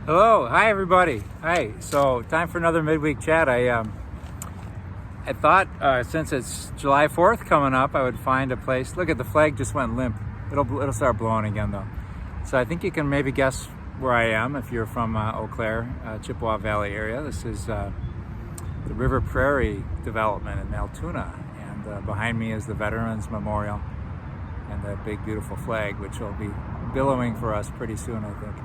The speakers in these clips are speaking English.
Hello, hi everybody. Hi. So time for another midweek chat. I thought since it's July 4th coming up, I would find a place. Look at the flag just went limp. It'll start blowing again though. So I think you can maybe guess where I am if you're from Eau Claire, Chippewa Valley area. This is the River Prairie development in Altoona, and behind me is the Veterans Memorial and that big beautiful flag, which will be billowing for us pretty soon, I think.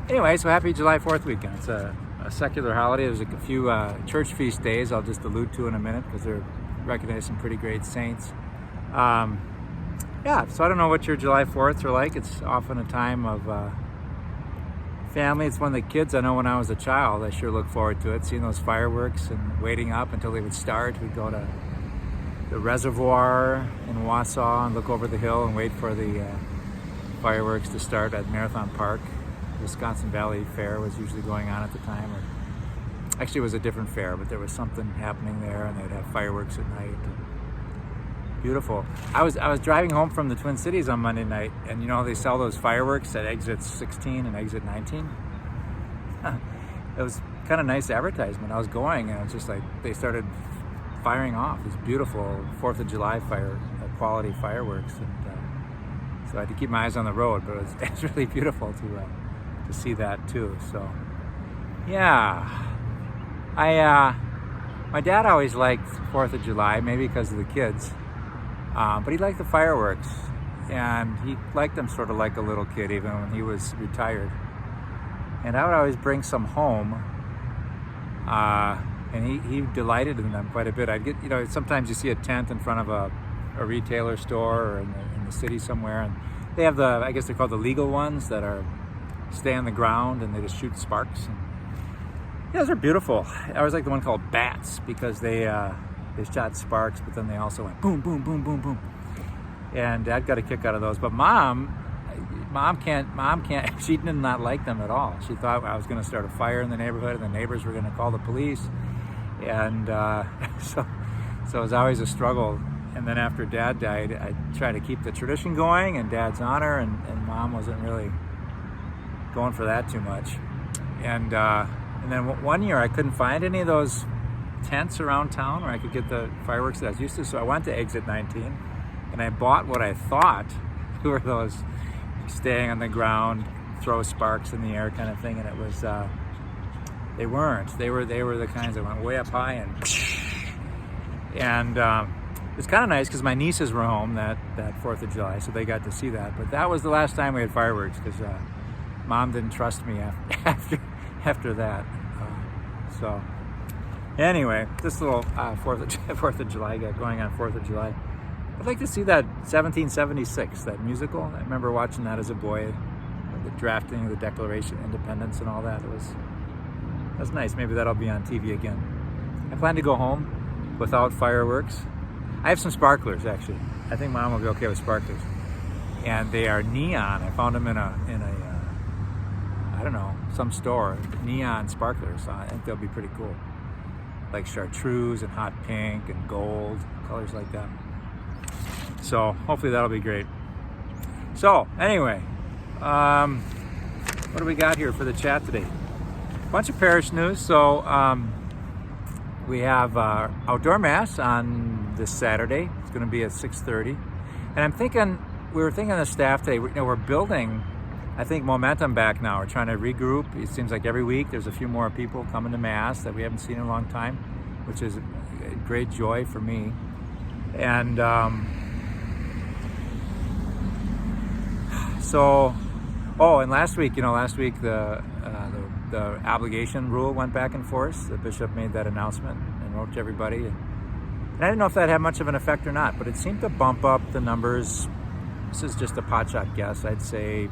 Anyway, so happy July 4th weekend. It's a secular holiday. There's a few church feast days I'll just allude to in a minute because they're recognizing some pretty great saints. Yeah, so I don't know what your July 4ths are like. It's often a time of family. It's one of the kids I know when I was a child. I sure look forward to it, seeing those fireworks and waiting up until they would start. We'd go to the reservoir in Wausau and look over the hill and wait for the fireworks to start at Marathon Park. Wisconsin Valley Fair was usually going on at the time, or actually it was a different fair, but there was something happening there, and they'd have fireworks at night. Beautiful. I was driving home from the Twin Cities on Monday night, and you know they sell those fireworks at exit 16 and exit 19. It was kind of nice advertisement. I was going, and it was just like they started firing off these beautiful 4th of July quality fireworks, and so I had to keep my eyes on the road, but it was really beautiful to see that too. So yeah, my dad always liked 4th of July, maybe because of the kids, but he liked the fireworks, and he liked them sort of like a little kid even when he was retired. And I would always bring some home, and he delighted in them quite a bit. I'd get, sometimes you see a tent in front of a retailer store or in the city somewhere, and they have I guess they're called the legal ones that stay on the ground and they just shoot sparks. And those are beautiful. I always like the one called bats because they shot sparks, but then they also went boom, boom, boom, boom, boom. And Dad got a kick out of those. But mom can't. She did not like them at all. She thought I was going to start a fire in the neighborhood, and the neighbors were going to call the police. And so it was always a struggle. And then after Dad died, I tried to keep the tradition going in Dad's honor, and Mom wasn't really going for that too much. And then one year I couldn't find any of those tents around town where I could get the fireworks that I was used to, so I went to exit 19 and I bought what I thought were those staying on the ground, throw sparks in the air kind of thing, and it was they weren't. They were the kinds that went way up high and it's kind of nice because my nieces were home that 4th of July, so they got to see that. But that was the last time we had fireworks because Mom didn't trust me after that. So anyway, this little 4th of July going on 4th of July. I'd like to see that 1776, that musical. I remember watching that as a boy, the drafting of the Declaration of Independence and all that. That's nice. Maybe that'll be on TV again. I plan to go home without fireworks. I have some sparklers actually. I think Mom will be okay with sparklers, and they are neon. I found them in a I don't know, some store, neon sparklers. I think they'll be pretty cool, like chartreuse and hot pink and gold, colors like that. So hopefully that'll be great. So anyway, what do we got here for the chat today? A bunch of parish news. So we have outdoor mass on this Saturday. It's going to be at 6:30, and we were thinking the staff today. We're building, I think, momentum back now. We're trying to regroup. It seems like every week there's a few more people coming to mass that we haven't seen in a long time, which is a great joy for me. And and last week the obligation rule went back and forth. The bishop made that announcement and wrote to everybody. And I didn't know if that had much of an effect or not, but it seemed to bump up the numbers. This is just a potshot guess. I'd say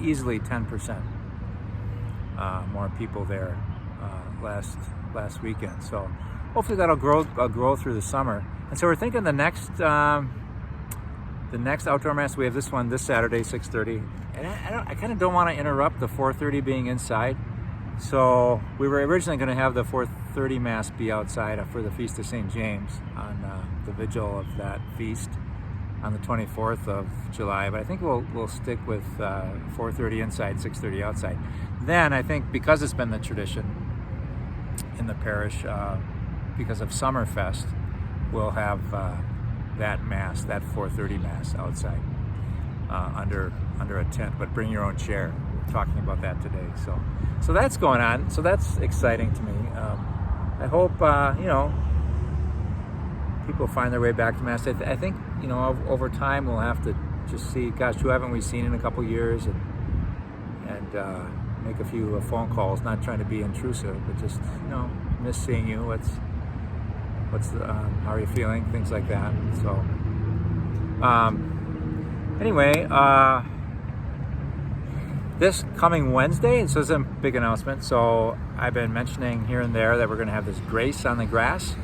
easily 10% more people there last weekend. So hopefully that'll grow through the summer. And so we're thinking the next outdoor mass, we have this one this Saturday, 6:30. And I kind of don't want to interrupt the 4:30 being inside. So we were originally going to have the 4:30 mass be outside for the Feast of St. James on the vigil of that feast. on the 24th of July, but I think we'll stick with 4:30 inside, 6:30 outside. Then I think because it's been the tradition in the parish, because of Summerfest, we'll have that mass, that 4:30 mass outside under a tent, but bring your own chair. We're talking about that today. So that's going on. So that's exciting to me. I hope people find their way back to mass. I think over time we'll have to just see, gosh, who haven't we seen in a couple years, and make a few phone calls. Not trying to be intrusive, but just miss seeing you. How are you feeling? Things like that. So anyway, this coming Wednesday, so it's a big announcement. So I've been mentioning here and there that we're going to have this Grace on the Grass,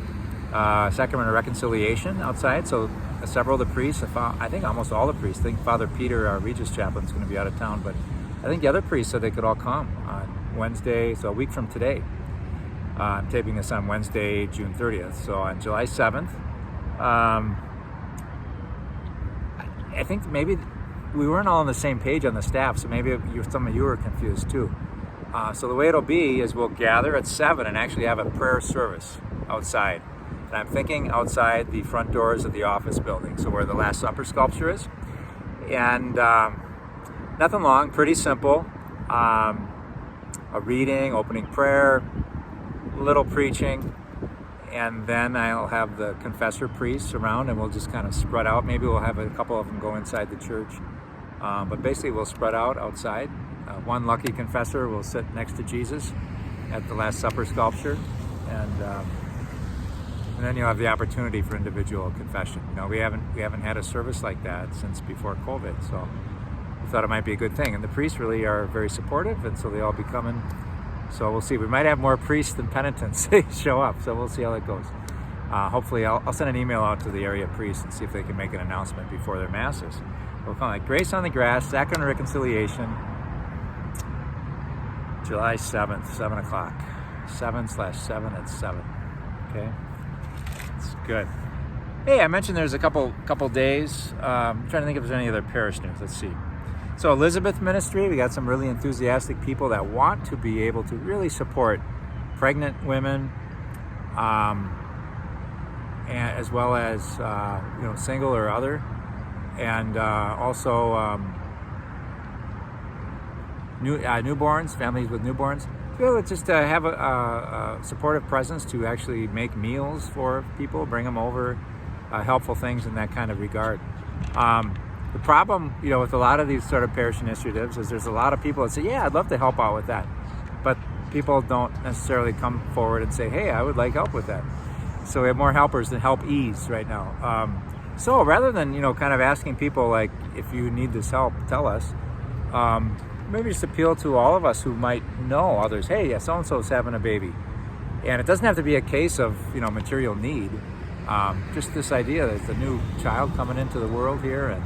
Sacrament of Reconciliation outside. So several of the priests, I think almost all the priests, I think Father Peter, our Regis chaplain, is going to be out of town, but I think the other priests said they could all come on Wednesday, so a week from today. I'm taping this on Wednesday, June 30th. So on July 7th, I think maybe we weren't all on the same page on the staff, so maybe some of you were confused too. So the way it'll be is we'll gather at 7 and actually have a prayer service outside. And I'm thinking outside the front doors of the office building, so where the Last Supper sculpture is. And nothing long, pretty simple. A reading, opening prayer, little preaching, and then I'll have the confessor priests around, and we'll just kind of spread out. Maybe we'll have a couple of them go inside the church, but basically we'll spread out outside. One lucky confessor will sit next to Jesus at the Last Supper sculpture, and then you'll have the opportunity for individual confession. We haven't had a service like that since before COVID, so we thought it might be a good thing. And the priests really are very supportive, and so they all be coming. So we'll see. We might have more priests than penitents show up, so we'll see how that goes. Hopefully, I'll send an email out to the area priests and see if they can make an announcement before their masses. We'll call it Grace on the Grass, Sacrament of Reconciliation, July 7th, 7 o'clock. 7/7 at 7. Okay? It's good. Hey, I mentioned there's a couple days. I'm trying to think if there's any other parish news. Let's see. So Elizabeth Ministry, we got some really enthusiastic people that want to be able to really support pregnant women, and as well as single or other, and also newborns, families with newborns. So just have a supportive presence to actually make meals for people, bring them over, helpful things in that kind of regard. The problem, with a lot of these sort of parish initiatives is there's a lot of people that say, yeah, I'd love to help out with that. But people don't necessarily come forward and say, hey, I would like help with that. So we have more helpers than helpees right now. So rather than, kind of asking people like, if you need this help, tell us, maybe just appeal to all of us who might know others. Hey, yeah, so-and-so's having a baby. And it doesn't have to be a case of, material need. Just this idea that there's a new child coming into the world here, and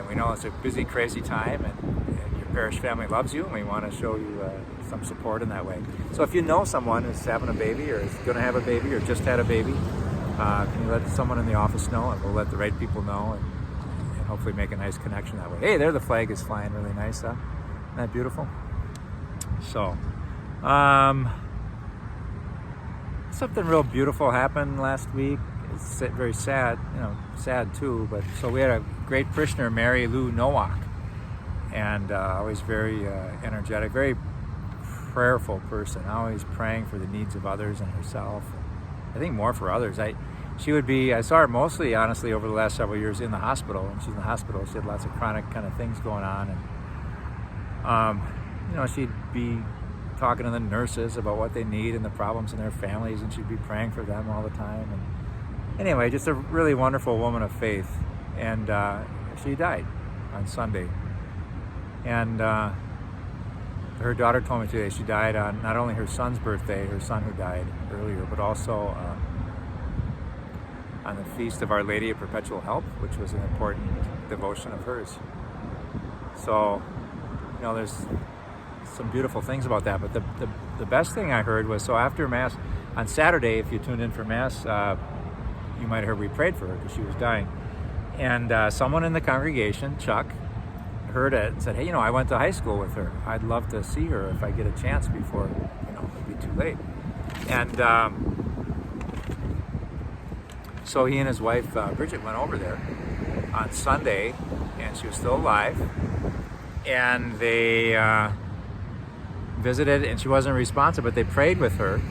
we know it's a busy, crazy time, and your parish family loves you, and we want to show you some support in that way. So if you know someone who's having a baby, or is going to have a baby, or just had a baby, can you let someone in the office know, and we'll let the right people know, and hopefully make a nice connection that way. Hey, there the flag is flying really nice, huh? Isn't that beautiful? So, something real beautiful happened last week. It's very sad, sad too. But so we had a great parishioner, Mary Lou Nowak, and always very energetic, very prayerful person, always praying for the needs of others and herself. I think more for others. I saw her mostly, honestly, over the last several years in the hospital. When she's in the hospital, she had lots of chronic kind of things going on, and she'd be talking to the nurses about what they need and the problems in their families, and she'd be praying for them all the time. And anyway, just a really wonderful woman of faith. And she died on Sunday. And her daughter told me today she died on not only her son's birthday, her son who died earlier, but also on the feast of Our Lady of Perpetual Help, which was an important devotion of hers. So, there's some beautiful things about that, but the best thing I heard was, so after Mass on Saturday, if you tuned in for Mass, you might have heard we prayed for her because she was dying, And someone in the congregation, Chuck, heard it and said, hey, I went to high school with her. I'd love to see her if I get a chance before, it'd be too late. And so he and his wife, Bridget, went over there on Sunday, and she was still alive. And they visited, and she wasn't responsive, but they prayed with her.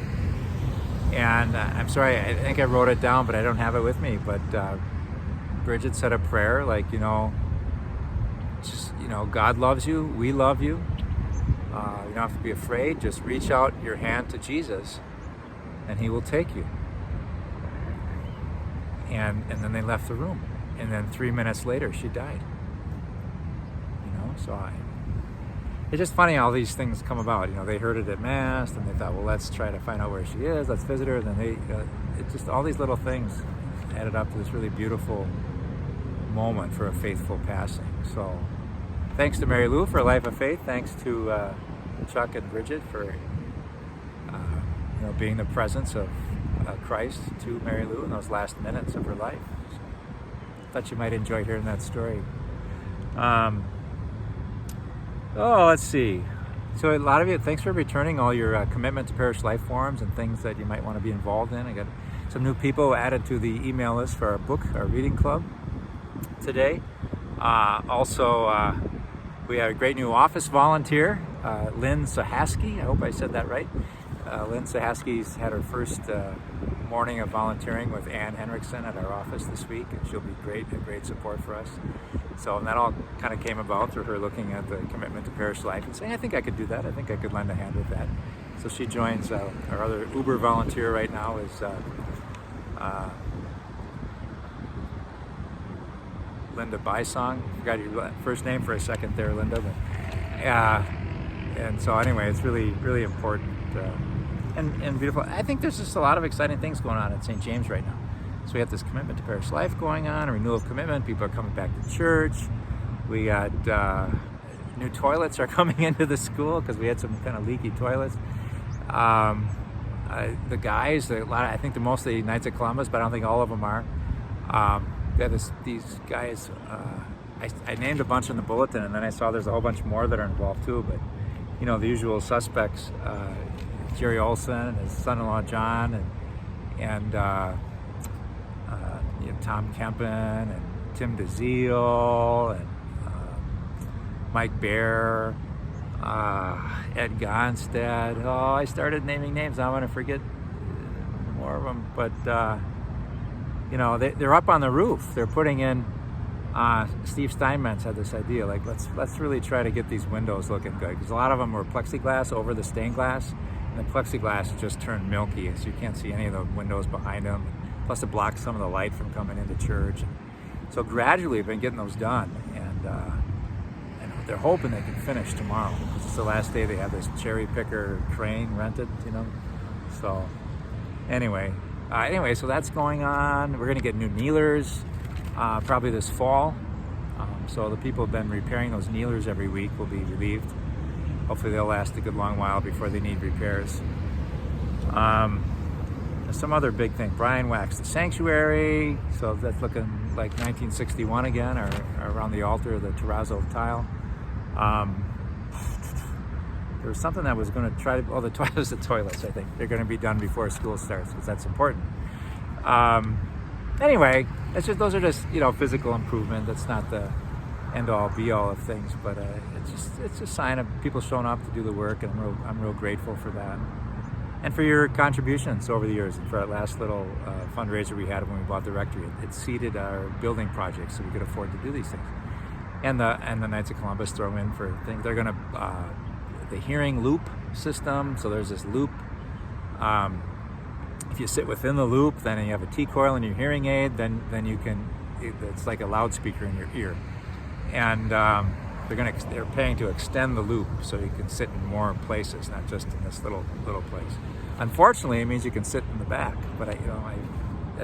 And I'm sorry, I think I wrote it down, but I don't have it with me. But Bridget said a prayer like, God loves you, we love you. You don't have to be afraid. Just reach out your hand to Jesus, and he will take you. And then they left the room. And then 3 minutes later, she died. It's just funny how these things come about. They heard it at Mass, and they thought, well, let's try to find out where she is. Let's visit her. And then it just all these little things added up to this really beautiful moment for a faithful passing. So, thanks to Mary Lou for a life of faith. Thanks to Chuck and Bridget for being the presence of Christ to Mary Lou in those last minutes of her life. So, thought you might enjoy hearing that story. Let's see. So a lot of you, thanks for returning all your commitment to parish life forums and things that you might want to be involved in. I got some new people added to the email list for our reading club today. Also, we have a great new office volunteer, Lynn Sakowski. I hope I said that right. Lynn Sakowski's had her first morning of volunteering with Ann Henriksen at our office this week, and she'll be a great support for us. So that all kind of came about through her looking at the commitment to parish life and saying, I think I could do that. I think I could lend a hand with that. So she joins our other Uber volunteer right now is Linda Bysong. Forgot your first name for a second there, Linda. And so anyway, it's really important and beautiful. I think there's just a lot of exciting things going on at St. James right now. So we have this commitment to parish life going on, a renewal of commitment. People are coming back to church. We got new toilets are coming into the school because we had some kind of leaky toilets. The guys, I think they're mostly Knights of Columbus, but I don't think all of them are. They have these guys. I named a bunch in the bulletin, and then I saw there's a whole bunch more that are involved too. But the usual suspects: Jerry Olson and his son-in-law John, and Tom Kempen and Tim DeZiel and Mike Bear, Ed Gonstead. Oh, I started naming names. I'm going to forget more of them. But, they're up on the roof. They're putting in, Steve Steinmetz had this idea, like, let's really try to get these windows looking good. Because a lot of them were plexiglass over the stained glass. And the plexiglass just turned milky, so you can't see any of the windows behind them. Plus it blocks some of the light from coming into church. So gradually we've been getting those done, and they're hoping they can finish tomorrow because it's the last day they have this cherry picker crane rented, So anyway, so that's going on. We're going to get new kneelers probably this fall. So the people who have been repairing those kneelers every week will be relieved. Hopefully they'll last a good long while before they need repairs. Some other big thing. Brian waxed the sanctuary, so that's looking like 1961 again, or around the altar, the terrazzo tile. There was something that was going to try to. Oh, the toilets. I think they're going to be done before school starts because that's important. Anyway, those are just physical improvement. That's not the end all be all of things, but it's a sign of people showing up to do the work, and I'm real grateful for that. And for your contributions over the years, and for that last little fundraiser we had when we bought the rectory. It seeded our building project so we could afford to do these things. And the Knights of Columbus throw in for things. They're going to, the hearing loop system, so there's this loop. If you sit within the loop, then you have a T-coil in your hearing aid, then you can, it's like a loudspeaker in your ear. And they're paying to extend the loop so you can sit in more places, not just in this little place. Unfortunately, it means you can sit in the back, but I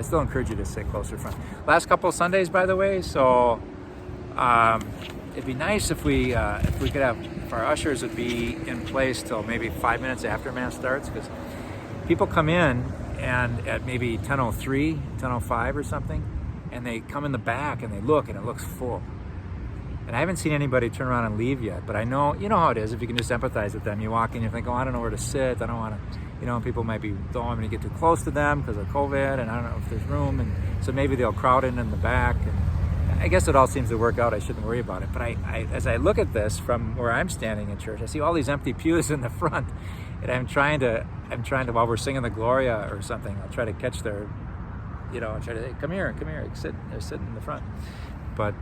still encourage you to sit closer front. Last couple of Sundays, by the way, so it'd be nice if we could have, if our ushers would be in place till maybe 5 minutes after Mass starts, because people come in and at maybe 10:03, 10:05 or something, and they come in the back and they look, and it looks full. And I haven't seen anybody turn around and leave yet, but I know, you know how it is, if you can just empathize with them. You walk in, you think, oh, I don't know where to sit, I don't want to, you know, people might be, don't want me to get too close to them because of COVID, and I don't know if there's room, and so maybe they'll crowd in the back, and I guess it all seems to work out, I shouldn't worry about it. But I as I look at this from where I'm standing in church, I see all these empty pews in the front, and I'm trying to, while we're singing the Gloria or something, I'll try to catch their, you know, try to, hey, come here, sit, they're sitting in the front. But,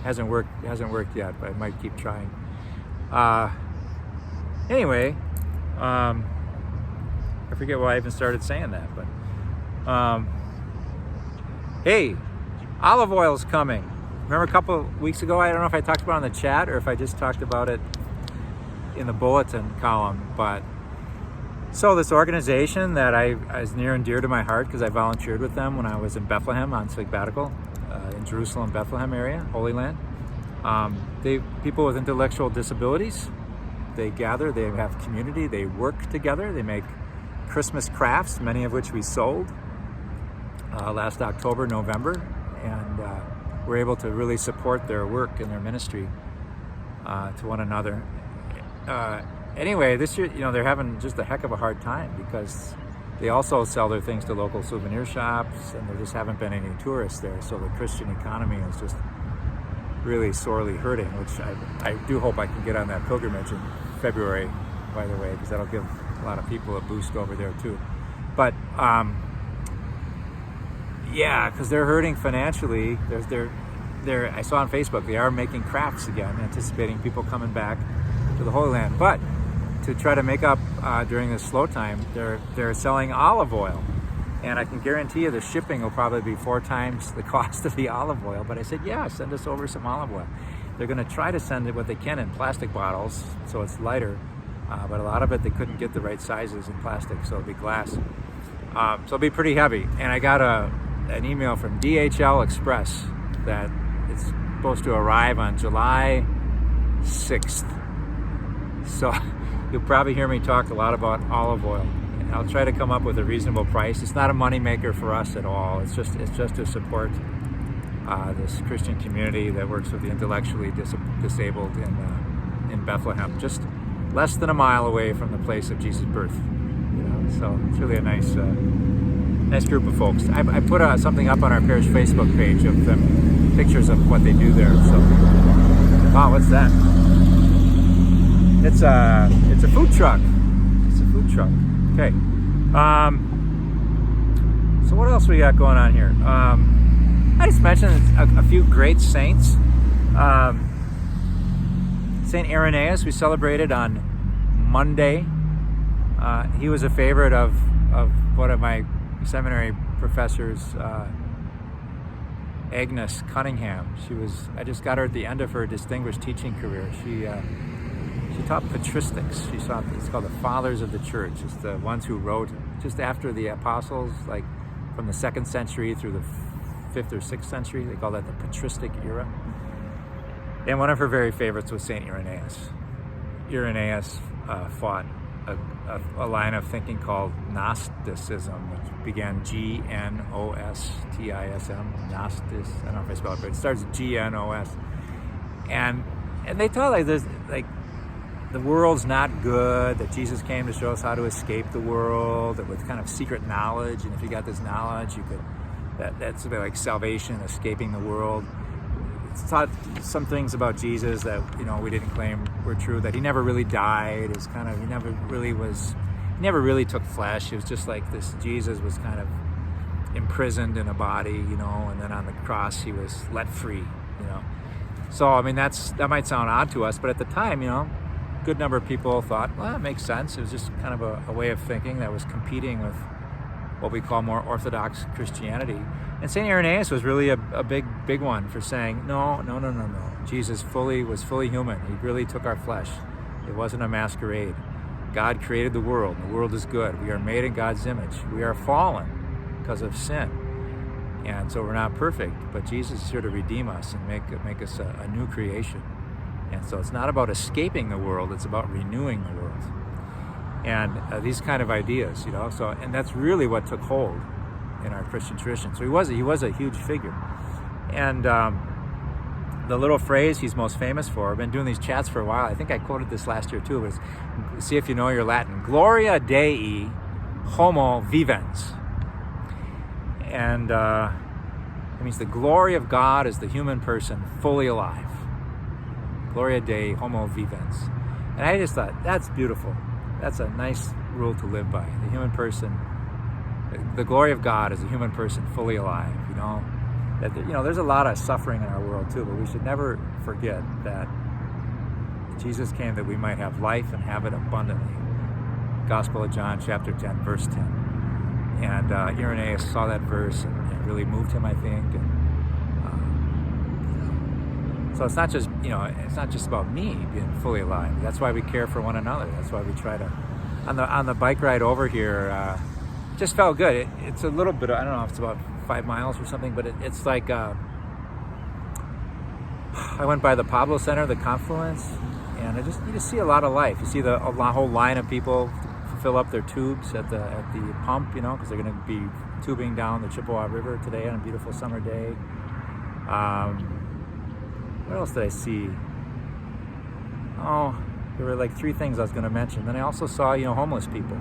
hasn't worked yet, but I might keep trying. Anyway, I forget why I even started saying that, but hey, olive oil is coming. Remember a couple of weeks ago, I don't know if I talked about it on the chat or if I just talked about it in the bulletin column, but so this organization that is near and dear to my heart because I volunteered with them when I was in Bethlehem on sabbatical, in Jerusalem, Bethlehem area, Holy Land. People with intellectual disabilities, they gather, they have community, they work together, they make Christmas crafts, many of which we sold last October, November, and we're able to really support their work and their ministry to one another. Anyway, this year, you know, they're having just a heck of a hard time because they also sell their things to local souvenir shops, and there just haven't been any tourists there. So the Christian economy is just really sorely hurting, which I do hope I can get on that pilgrimage in February, by the way, because that'll give a lot of people a boost over there too. But yeah, because they're hurting financially. I saw on Facebook they are making crafts again, anticipating people coming back to the Holy Land. But to try to make up during this slow time, they're selling olive oil, and I can guarantee you the shipping will probably be 4 times the cost of the olive oil. But I said, yeah, send us over some olive oil. They're going to try to send it what they can in plastic bottles, so it's lighter, but a lot of it they couldn't get the right sizes in plastic, so it'll be glass. So it'll be pretty heavy. And I got an email from DHL Express that it's supposed to arrive on July 6th. So you'll probably hear me talk a lot about olive oil. And I'll try to come up with a reasonable price. It's not a moneymaker for us at all. It's just to support this Christian community that works with the intellectually disabled in Bethlehem, just less than a mile away from the place of Jesus' birth. You know, so it's really a nice group of folks. I put something up on our parish Facebook page of them, pictures of what they do there. So, wow, what's that? It's a food truck. It's a food truck. Okay. So what else we got going on here? I just mentioned a few great saints. Saint Irenaeus we celebrated on Monday. He was a favorite of one of my seminary professors, Agnes Cunningham. I just got her at the end of her distinguished teaching career. She taught patristics. It's called the Fathers of the Church. It's the ones who wrote just after the apostles, like from the 2nd century through the 5th or 6th century. They call that the patristic era. And one of her very favorites was Saint Irenaeus. Irenaeus fought a line of thinking called Gnosticism, which began Gnostism. Gnostis. I don't know if I spell it, but it starts Gnos. And they taught like this, like the world's not good, that Jesus came to show us how to escape the world, with kind of secret knowledge, and if you got this knowledge, you could, that's a bit like salvation, escaping the world. It's taught some things about Jesus that, you know, we didn't claim were true, that he never really died. It's kind of, he never really took flesh. It was just like this, Jesus was kind of imprisoned in a body, you know, and then on the cross he was let free, you know. So, I mean, that might sound odd to us, but at the time, you know, a good number of people thought, well, that makes sense. It was just kind of a way of thinking that was competing with what we call more Orthodox Christianity. And St. Irenaeus was really a big one for saying, no. Jesus was fully human. He really took our flesh. It wasn't a masquerade. God created the world. The world is good. We are made in God's image. We are fallen because of sin. And so we're not perfect, but Jesus is here to redeem us and make us a new creation. And so it's not about escaping the world, it's about renewing the world. And these kind of ideas, you know, and that's really what took hold in our Christian tradition. So he was a huge figure. And the little phrase he's most famous for, I've been doing these chats for a while, I think I quoted this last year too, but it's, see if you know your Latin, Gloria Dei homo vivens. And it means the glory of God is the human person fully alive. Gloria Dei homo vivens. And I just thought, that's beautiful. That's a nice rule to live by. The human person, the glory of God is the human person fully alive, you know. That, you know, there's a lot of suffering in our world too, but we should never forget that Jesus came that we might have life and have it abundantly. Gospel of John, chapter 10, verse 10. And Irenaeus saw that verse and it really moved him, I think. And so it's not just, you know, it's not just about me being fully alive. That's why we care for one another. That's why we try to. On the bike ride over here, it just felt good. It's a little bit. I don't know if it's about 5 miles or something, but it's like I went by the Pablo Center, the Confluence, and you just see a lot of life. You see a whole line of people fill up their tubes at the pump, you know, because they're going to be tubing down the Chippewa River today on a beautiful summer day. What else did I see? Oh, there were like 3 things I was going to mention. Then I also saw, you know, homeless people.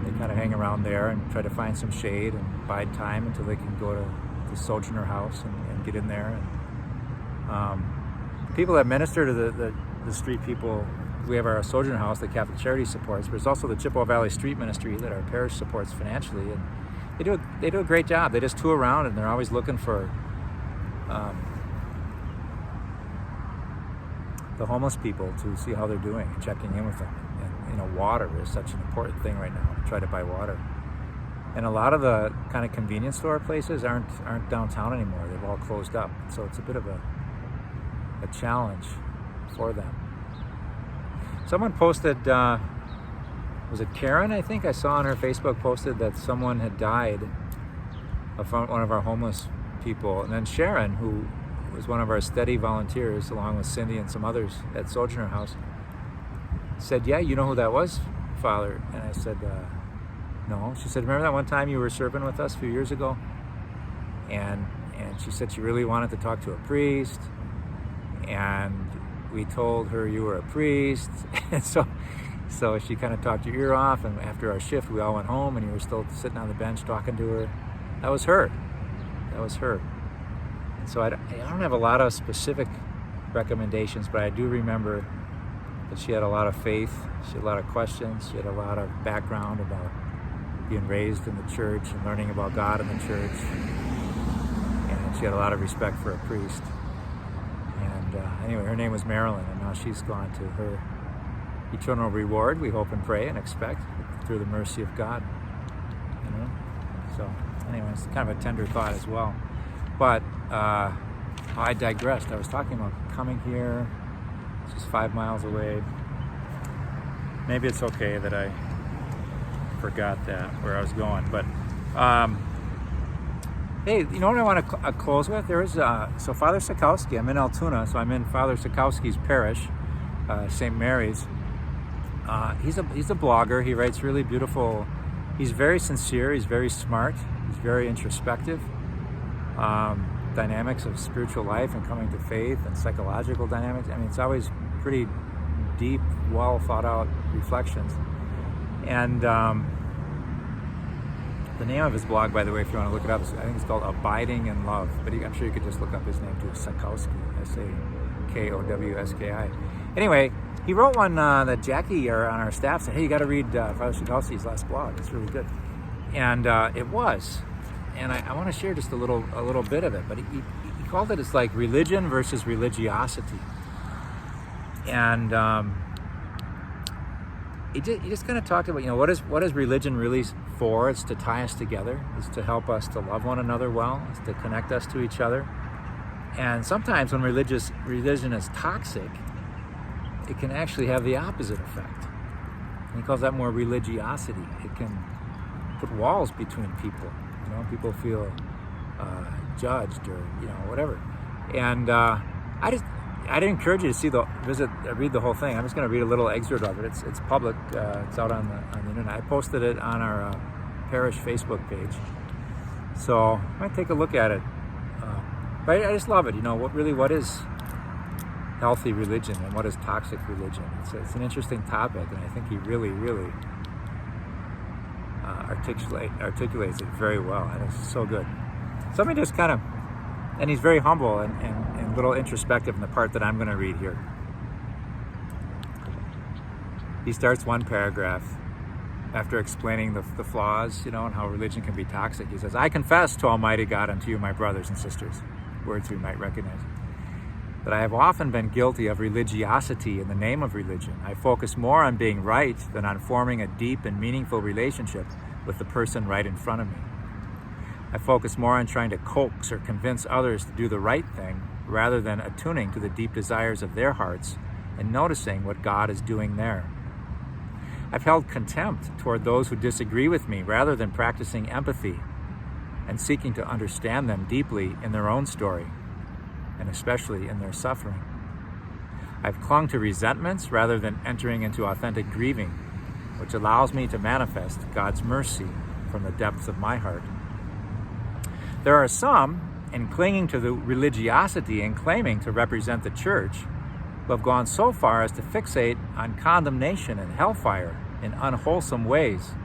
They kind of hang around there and try to find some shade and bide time until they can go to the Sojourner House and get in there. And people that minister to the street people, we have our Sojourner House that Catholic Charity supports, but there's also the Chippewa Valley Street Ministry that our parish supports financially, and they do a great job. They just tour around and they're always looking for the homeless people to see how they're doing and checking in with them. And you know, water is such an important thing right now. To try to buy water, and a lot of the kind of convenience store places aren't downtown anymore. They've all closed up, so it's a bit of a challenge for them. Someone posted, was it Karen? I think I saw on her Facebook posted that someone had died of one of our homeless people, and then Sharon, who was one of our steady volunteers, along with Cindy and some others at Sojourner House, said, "Yeah, you know who that was, Father?" And I said, "No." She said, "Remember that one time you were serving with us a few years ago?" And she said she really wanted to talk to a priest, and we told her you were a priest, and so she kind of talked your ear off. And after our shift, we all went home, and you were still sitting on the bench talking to her. That was her. So I don't have a lot of specific recommendations, but I do remember that she had a lot of faith. She had a lot of questions. She had a lot of background about being raised in the church and learning about God in the church. And she had a lot of respect for a priest. And anyway, her name was Marilyn, and now she's gone to her eternal reward, we hope and pray and expect, through the mercy of God. You know? So anyway, it's kind of a tender thought as well. But I digressed. I was talking about coming here. It's just 5 miles away. Maybe it's okay that I forgot that, where I was going. But hey, you know what I want to close with? There is so Father Sakowski. I'm in Altoona, so I'm in Father Sakowski's parish, St. Mary's. He's a blogger. He writes really beautiful. He's very sincere. He's very smart. He's very introspective. Dynamics of spiritual life and coming to faith and psychological dynamics. I mean, it's always pretty deep, well thought out reflections. And the name of his blog, by the way, if you want to look it up, I think it's called Abiding in Love. But I'm sure you could just look up his name too, Sakowski, Sakowski. Anyway, he wrote one that Jackie on our staff said, "Hey, you got to read Father Sakowski's last blog. It's really good." And it was. And I want to share just a little bit of it, but he called it, it's like religion versus religiosity. And he just kind of talked about, you know, what is religion really for? It's to tie us together. It's to help us to love one another well. It's to connect us to each other. And sometimes when religion is toxic, it can actually have the opposite effect. And he calls that more religiosity. It can put walls between people. You know, people feel judged or, you know, whatever. And I'd encourage you to read the whole thing. I'm just going to read a little excerpt of it. It's public. It's out on the internet. I posted it on our parish Facebook page. So I might take a look at it. But I just love it. What is healthy religion and what is toxic religion? It's an interesting topic, and I think he really, really articulates it very well, and it's so good. So let me just and he's very humble and a little introspective in the part that I'm going to read here. He starts one paragraph after explaining the flaws, and how religion can be toxic. He says, "I confess to Almighty God and to you, my brothers and sisters," words we might recognize, "that I have often been guilty of religiosity in the name of religion. I focus more on being right than on forming a deep and meaningful relationship with the person right in front of me. I focus more on trying to coax or convince others to do the right thing rather than attuning to the deep desires of their hearts and noticing what God is doing there. I've held contempt toward those who disagree with me rather than practicing empathy and seeking to understand them deeply in their own story, and especially in their suffering. I've clung to resentments rather than entering into authentic grieving, which allows me to manifest God's mercy from the depths of my heart. There are some, in clinging to the religiosity and claiming to represent the church, who have gone so far as to fixate on condemnation and hellfire in unwholesome ways.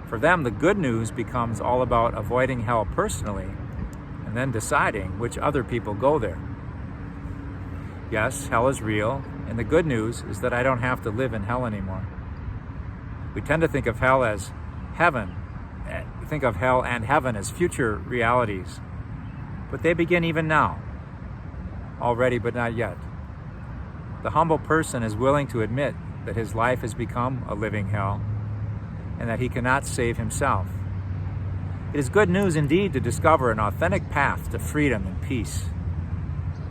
For them, the good news becomes all about avoiding hell personally and then deciding which other people go there. Yes, hell is real, and the good news is that I don't have to live in hell anymore. We tend to think of hell as heaven, think of hell and heaven as future realities, but they begin even now, already but not yet. The humble person is willing to admit that his life has become a living hell and that he cannot save himself. It is good news indeed to discover an authentic path to freedom and peace,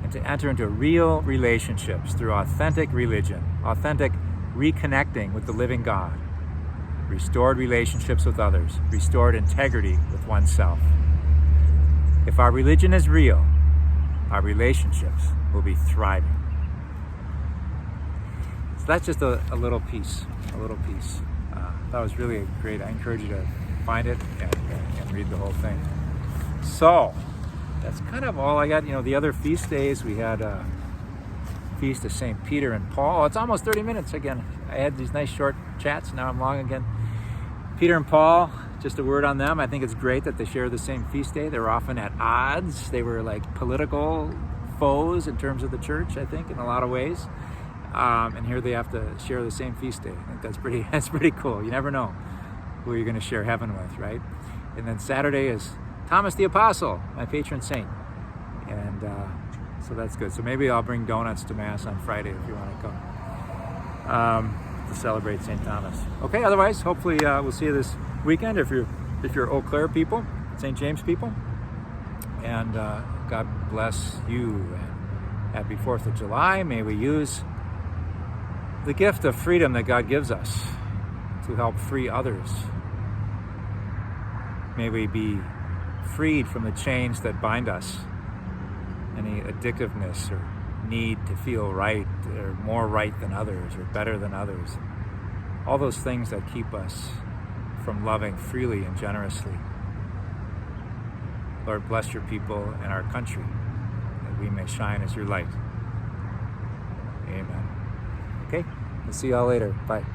and to enter into real relationships through authentic religion, authentic reconnecting with the living God, restored relationships with others, restored integrity with oneself. If our religion is real, our relationships will be thriving. So that's just a little piece. That was really great. I encourage you to find it and read the whole thing. So that's kind of all I got. The other feast days, we had a feast of St. Peter and Paul. It's almost 30 minutes again. I had these nice short chats. Now I'm long again. Peter and Paul, just a word on them. I think it's great that they share the same feast day. They were often at odds. They were like political foes in terms of the church, I think, in a lot of ways. And here they have to share the same feast day. I think that's pretty cool. You never know who you're going to share heaven with, right? And then Saturday is Thomas the Apostle, my patron saint. And so that's good. So maybe I'll bring donuts to Mass on Friday if you want to come to celebrate St. Thomas. Okay, otherwise, hopefully we'll see you this weekend if you're Eau Claire people, St. James people. And God bless you. And happy 4th of July. May we use the gift of freedom that God gives us to help free others. May we be freed from the chains that bind us, any addictiveness or need to feel right or more right than others or better than others. All those things that keep us from loving freely and generously. Lord, bless your people and our country, that we may shine as your light. Amen. Okay, we'll see y'all later. Bye.